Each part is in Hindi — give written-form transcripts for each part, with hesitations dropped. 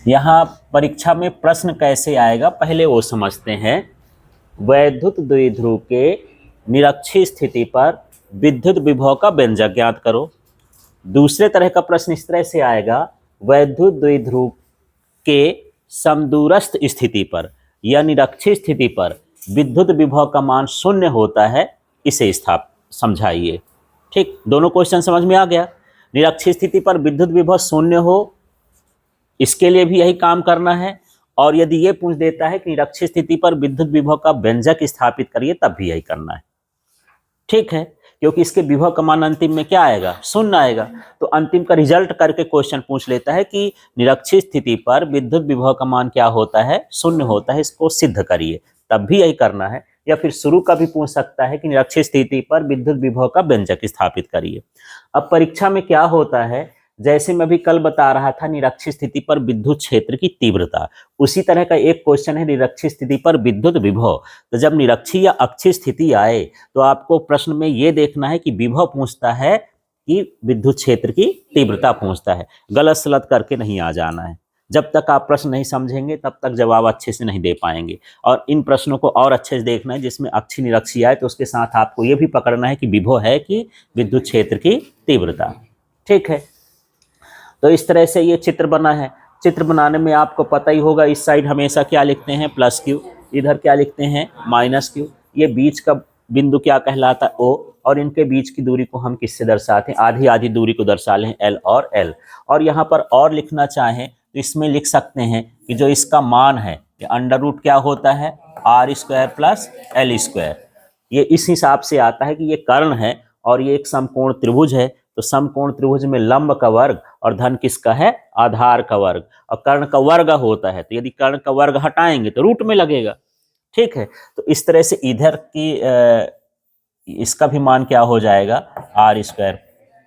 यहाँ परीक्षा में प्रश्न कैसे आएगा पहले वो समझते हैं। वैद्युत द्विध्रुव के निरक्षीय स्थिति पर विद्युत विभव का व्यंजक ज्ञात करो। दूसरे तरह का प्रश्न इस तरह से आएगा, वैद्युत द्विध्रुव के समदूरस्थ स्थिति पर या निरक्षीय स्थिति पर विद्युत विभव का मान शून्य होता है, इसे समझाइए। ठीक, दोनों क्वेश्चन समझ में आ गया। निरक्षीय स्थिति पर विद्युत विभव शून्य हो, इसके लिए भी यही काम करना है। और यदि ये पूछ देता है कि निरक्षीय स्थिति पर विद्युत विभव का व्यंजक स्थापित करिए, तब भी यही करना है। ठीक है, क्योंकि इसके विभव का मान अंतिम में क्या आएगा, शून्य आएगा। तो अंतिम का रिजल्ट करके क्वेश्चन पूछ लेता है कि निरक्षीय स्थिति पर विद्युत विभव का मान क्या होता है, शून्य होता है, इसको सिद्ध करिए, तब भी यही करना है। या फिर शुरू का भी पूछ सकता है कि निरक्षीय स्थिति पर विद्युत विभव का व्यंजक स्थापित करिए। अब परीक्षा में क्या होता है, जैसे मैं भी कल बता रहा था निरक्षीय स्थिति पर विद्युत क्षेत्र की तीव्रता, उसी तरह का एक क्वेश्चन है निरक्षीय स्थिति पर विद्युत विभव। तो जब निरक्षीय या अक्षीय स्थिति आए तो आपको प्रश्न में ये देखना है कि विभव पूछता है कि विद्युत क्षेत्र की तीव्रता पूछता है। गलत सलत करके नहीं आ जाना है। जब तक आप प्रश्न नहीं समझेंगे तब तक जवाब अच्छे से नहीं दे पाएंगे। और इन प्रश्नों को और अच्छे से देखना है, जिसमें अक्षीय निरक्षीय आए तो उसके साथ आपको ये भी पकड़ना है कि विभव है कि विद्युत क्षेत्र की तीव्रता। ठीक है, तो इस तरह से ये चित्र बना है। चित्र बनाने में आपको पता ही होगा, इस साइड हमेशा क्या लिखते हैं, प्लस क्यू, इधर क्या लिखते हैं, माइनस क्यू। ये बीच का बिंदु क्या कहलाता है, ओ, और इनके बीच की दूरी को हम किससे दर्शाते हैं, आधी आधी दूरी को दर्शा लें, एल और एल। और यहाँ पर और लिखना चाहें तो इसमें लिख सकते हैं कि जो इसका मान है, ये अंडर रूट क्या होता है, R square plus L square. ये इस हिसाब से आता है कि ये कर्ण है और ये एक समकोण त्रिभुज है। तो समकोण त्रिभुज में लंब का वर्ग और धन किसका है, आधार का वर्ग, और कर्ण का वर्ग होता है। तो यदि कर्ण का वर्ग हटाएंगे तो रूट में लगेगा। ठीक है, तो इस तरह से इधर की इसका भी मान क्या हो जाएगा, आर स्क्वायर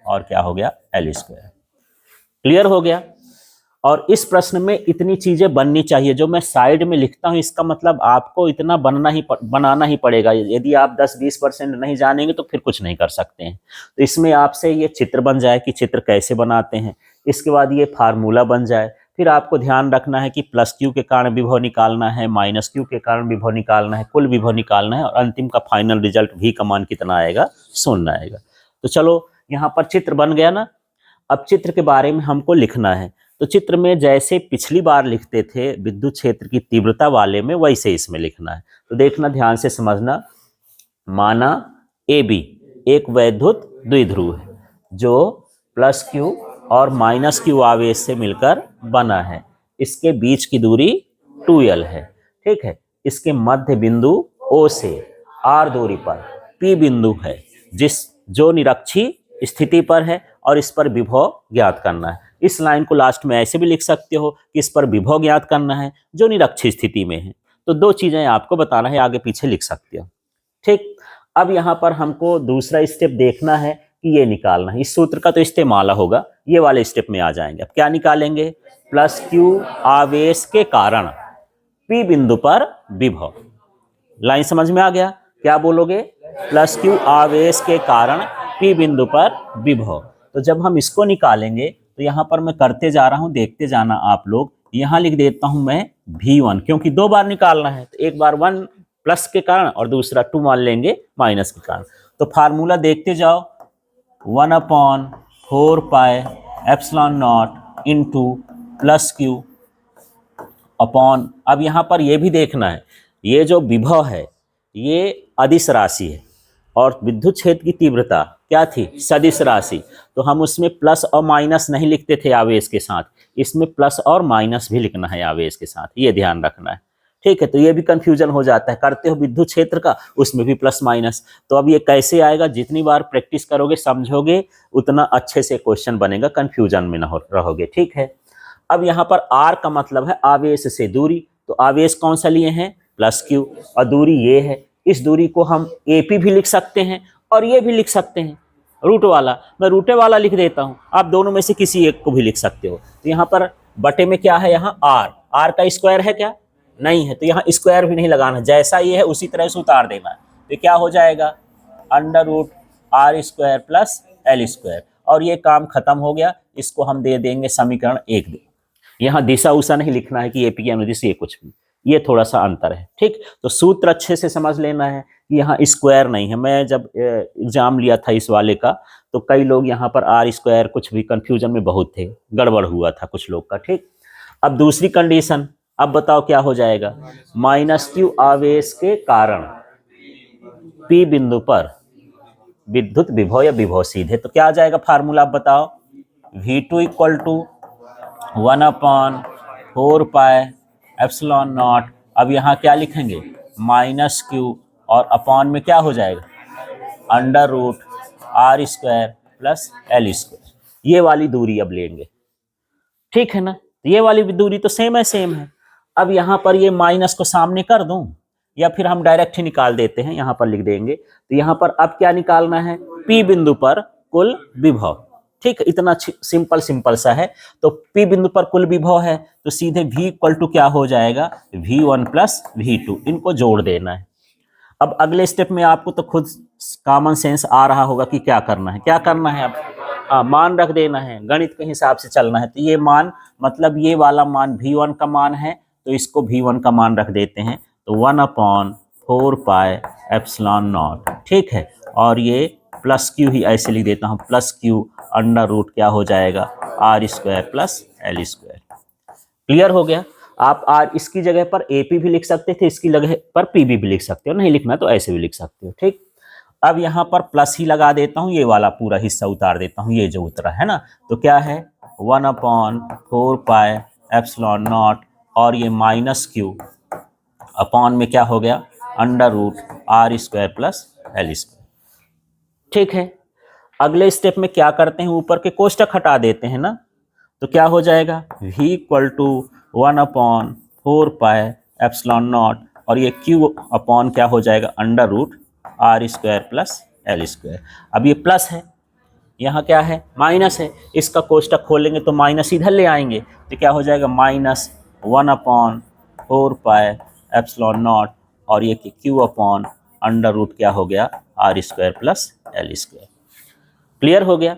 और क्या हो गया, एल स्क्वायर। क्लियर हो गया। और इस प्रश्न में इतनी चीजें बननी चाहिए जो मैं साइड में लिखता हूं, इसका मतलब आपको इतना बनाना ही पड़ेगा। यदि आप 10-20% नहीं जानेंगे तो फिर कुछ नहीं कर सकते हैं। तो इसमें आपसे ये चित्र बन जाए कि चित्र कैसे बनाते हैं, इसके बाद ये फार्मूला बन जाए। फिर आपको ध्यान रखना है कि प्लस क्यू के कारण विभव निकालना है, माइनस क्यू के कारण विभव निकालना है, कुल विभव निकालना है, और अंतिम का फाइनल रिजल्ट भी का मान कितना आएगा, शून्य आएगा। तो चलो यहाँ पर चित्र बन गया ना। अब चित्र के बारे में हमको लिखना है। तो चित्र में जैसे पिछली बार लिखते थे विद्युत क्षेत्र की तीव्रता वाले में, वैसे इसमें लिखना है। तो देखना, ध्यान से समझना। माना ए बी एक वैद्युत द्विध्रुव है जो प्लस क्यू और माइनस क्यू आवेश से मिलकर बना है। इसके बीच की दूरी 2l है। ठीक है, इसके मध्य बिंदु O से R दूरी पर P बिंदु है जो निरक्षीय स्थिति पर है, और इस पर विभव ज्ञात करना है। इस लाइन को लास्ट में ऐसे भी लिख सकते हो कि इस पर विभव ज्ञात करना है जो निरक्षीय स्थिति में है। तो दो चीजें आपको बताना है, आगे पीछे लिख सकते हो। ठीक, अब यहाँ पर हमको दूसरा स्टेप देखना है कि ये निकालना है। इस सूत्र का तो इस्तेमाल होगा, ये वाले स्टेप में आ जाएंगे। अब क्या निकालेंगे, प्लस क्यू आवेश के कारण P बिंदु पर विभव। लाइन समझ में आ गया, क्या बोलोगे, प्लस क्यू आवेश के कारण P बिंदु पर विभव। तो जब हम इसको निकालेंगे तो यहाँ पर मैं करते जा रहा हूँ, देखते जाना आप लोग। यहाँ लिख देता हूँ मैं V1, क्योंकि दो बार निकालना है। तो एक बार 1 प्लस के कारण और दूसरा 2 मान लेंगे माइनस के कारण। तो फार्मूला देखते जाओ, 1/4 pi epsilon not into plus Q upon. अब यहाँ पर ये भी देखना है, ये जो विभव है ये अदिश राशि है और विद्युत क्षेत्र की तीव्रता क्या थी, सदिश राशि। तो हम उसमें प्लस और माइनस नहीं लिखते थे आवेश के साथ, इसमें प्लस और माइनस भी लिखना है आवेश के साथ, ये ध्यान रखना है। ठीक है, तो ये भी कंफ्यूजन हो जाता है, करते हो विद्युत क्षेत्र का उसमें भी प्लस माइनस। तो अब ये कैसे आएगा, जितनी बार प्रैक्टिस करोगे समझोगे उतना अच्छे से क्वेश्चन बनेगा, कंफ्यूजन में न रहोगे। ठीक है, अब यहाँ पर आर का मतलब है आवेश से दूरी। तो आवेश कौन सा लिए हैं, प्लस क्यू, और दूरी ये है। इस दूरी को हम एपी भी लिख सकते हैं और ये भी लिख सकते हैं, रूट वाला। मैं रूटे वाला लिख देता हूँ, आप दोनों में से किसी एक को भी लिख सकते हो। तो यहाँ पर बटे में क्या है, यहाँ आर का स्क्वायर है क्या, नहीं है, तो यहाँ स्क्वायर भी नहीं लगाना, जैसा ये है उसी तरह से उतार देना है। तो क्या हो जाएगा, under root R square plus L square, और ये काम खत्म हो गया। इसको हम दे देंगे समीकरण 1। यहाँ दिशा उषा नहीं लिखना है कि एपी की अनुदिश ये कुछ भी, ये थोड़ा सा अंतर है। ठीक, तो सूत्र अच्छे से समझ लेना है कि यहाँ स्क्वायर नहीं है। मैं जब एग्जाम लिया था इस वाले का तो कई लोग यहाँ पर आर स्क्वायर कुछ भी कंफ्यूजन में बहुत थे, गड़बड़ हुआ था कुछ लोग का। ठीक, अब दूसरी कंडीशन, अब बताओ क्या हो जाएगा, माइनस क्यू आवेश के कारण पी बिंदु पर विद्युत विभव या विभव सीधे, तो क्या आ जाएगा फार्मूला आप बताओ, V2 equal to 1/4 pi epsilon naught. अब यहाँ क्या लिखेंगे, माइनस क्यू और अपॉन में क्या हो जाएगा, under root R square plus L square. ये वाली दूरी अब लेंगे, ठीक है ना, ये वाली दूरी तो सेम है। अब यहाँ पर ये माइनस को सामने कर दूं या फिर हम डायरेक्ट ही निकाल देते हैं, यहाँ पर लिख देंगे। तो यहाँ पर अब क्या निकालना है, पी बिंदु पर कुल विभव। ठीक, इतना सिंपल सा है। तो पी बिंदु पर कुल विभव है तो सीधे V इक्वल टू क्या हो जाएगा, V1 प्लस V2, इनको जोड़ देना है। अब अगले स्टेप में आपको तो खुद कॉमन सेंस आ रहा होगा कि क्या करना है, अब मान रख देना है, गणित के हिसाब से चलना है। तो ये मान मतलब ये वाला मान V1 का मान है तो इसको V1 का मान रख देते हैं, तो 1/4 पाई एप्सिलॉन नॉट। ठीक है, और ये प्लस क्यू ही ऐसे लिख देता हूँ, प्लस क्यू अंडर रूट क्या हो जाएगा, R square plus L square. Clear हो गया। आप आर इसकी जगह पर एपी भी लिख सकते थे, इसकी जगह पर पीबी भी लिख सकते हो, नहीं लिखना तो ऐसे भी लिख सकते हो। ठीक, अब यहाँ पर प्लस ही लगा देता हूँ, ये वाला पूरा हिस्सा उतार देता हूँ, ये जो उतरा है ना, तो क्या है 1/4 पाई एप्सिलॉन नॉट और ये माइनस क्यू अपॉन में क्या हो गया, under root R square plus L square. ठीक है, अगले स्टेप में क्या करते हैं, ऊपर के कोष्टक हटा देते हैं ना, तो क्या हो जाएगा, V equal to 1/4 pi epsilon naught और ये Q अपॉन क्या हो जाएगा, under root R square plus L square. अब ये प्लस है, यहाँ क्या है, माइनस है, इसका कोष्टक खोलेंगे तो माइनस इधर ले आएंगे, तो क्या हो जाएगा, माइनस 1/4 पाई एप्सिलॉन नॉट और ये Q अपॉन अंडर रूट क्या हो गया, R square plus L square. Clear हो गया।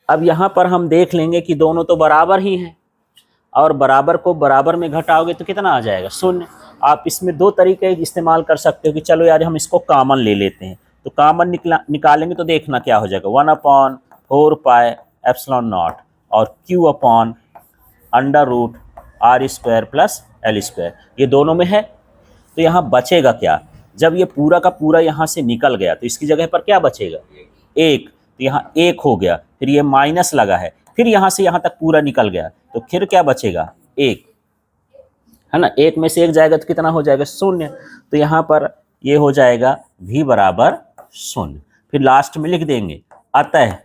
अब यहाँ पर हम देख लेंगे कि दोनों तो बराबर ही हैं और बराबर को बराबर में घटाओगे तो कितना आ जाएगा, 0। आप इसमें दो तरीके इस्तेमाल कर सकते हो कि चलो यार हम इसको कॉमन ले लेते हैं, तो कॉमन निकालेंगे तो देखना क्या हो जाएगा, 1/4 पाई एप्सिलॉन नॉट और Q upon under root R square plus L square, ये दोनों में है। तो यहाँ बचेगा क्या, जब ये पूरा का पूरा यहाँ से निकल गया तो इसकी जगह पर क्या बचेगा, 1, तो यहाँ 1 हो गया, फिर ये माइनस लगा है, फिर यहाँ से यहाँ तक पूरा निकल गया तो फिर क्या बचेगा, 1 है ना, 1 में से 1 जाएगा तो कितना हो जाएगा, 0। तो यहाँ पर ये हो जाएगा V बराबर 0, फिर लास्ट में लिख देंगे, अतः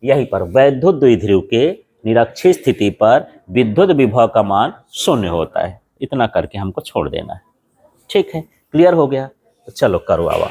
यहीं पर वैद्युत द्विध्रुव के निरक्षीय स्थिति पर विद्युत विभव का मान 0 होता है। इतना करके हमको छोड़ देना है। ठीक है, क्लियर हो गया, तो चलो करो आवा।